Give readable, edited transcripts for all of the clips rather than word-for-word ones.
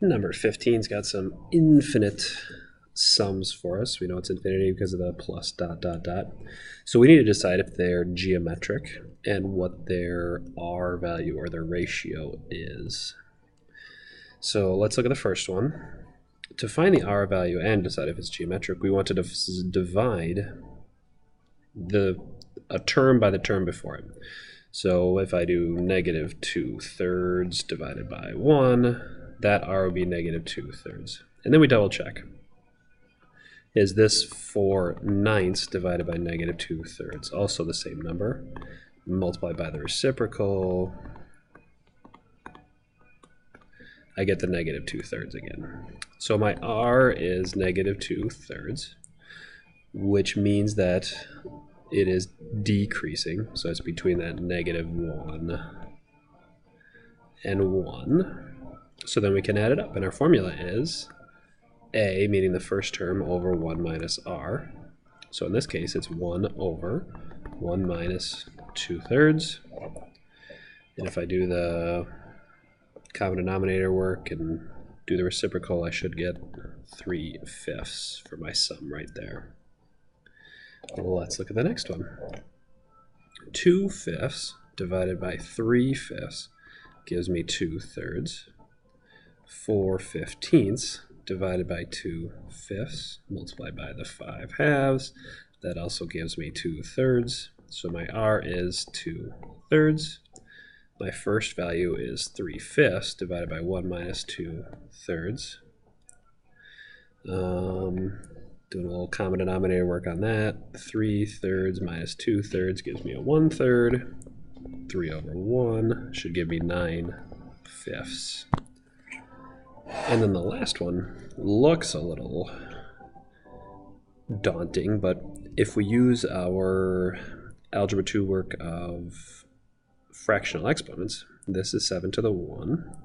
Number 15's got some infinite sums for us. We know it's infinity because of the plus dot dot dot. So we need to decide if they're geometric and what their R value or their ratio is. So let's look at the first one. To find the R value and decide if it's geometric, we want to divide a term by the term before it. So if I do negative 2/3 divided by 1, that R would be negative 2/3. And then we double check. Is this 4/9 divided by negative 2/3? Also the same number. Multiply by the reciprocal. I get the negative 2/3 again. So my R is negative 2/3, which means that it is decreasing. So it's between that negative 1 and 1. So then we can add it up, and our formula is A, meaning the first term, over 1 minus R. So in this case, it's 1 over 1 minus 2/3. And if I do the common denominator work and do the reciprocal, I should get 3/5 for my sum right there. Let's look at the next one. 2/5 divided by 3/5 gives me 2/3. 4/15 divided by 2/5 multiplied by the 5/2, that also gives me 2/3. So my R is 2/3. My first value is 3/5 divided by 1 minus 2/3. Doing a little common denominator work on that. 3/3 minus 2/3 gives me a 1/3. 3 over 1 should give me 9/5. And then the last one looks a little daunting, but if we use our Algebra 2 work of fractional exponents, this is 7 to the 1.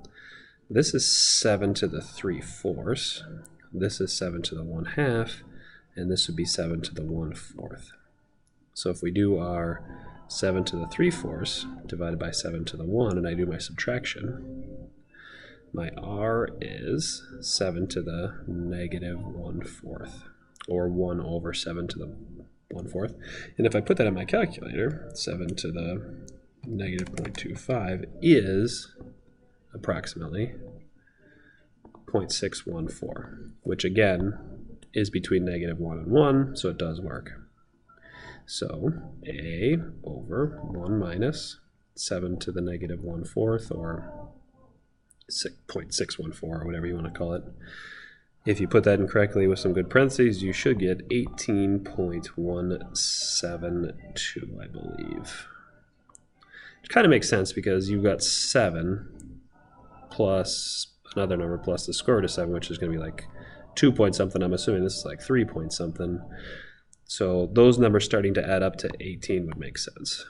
This is 7 to the 3/4. This is 7 to the 1/2. And this would be 7 to the 1/4. So if we do our 7 to the 3/4 divided by 7 to the 1, and I do my subtraction, my R is 7 to the negative 1/4, or 1 over 7 to the 1/4. And if I put that in my calculator, 7 to the negative 0.25 is approximately 0.614, which again is between negative 1 and 1, so it does work. So A over 1 minus 7 to the negative 1/4, or 0.614, or whatever you want to call it. If you put that in correctly with some good parentheses, you should get 18.172, I believe. It kind of makes sense because you've got 7 plus another number plus the square root of 7, which is going to be like 2 point something. I'm assuming this is like 3 point something. So those numbers starting to add up to 18 would make sense.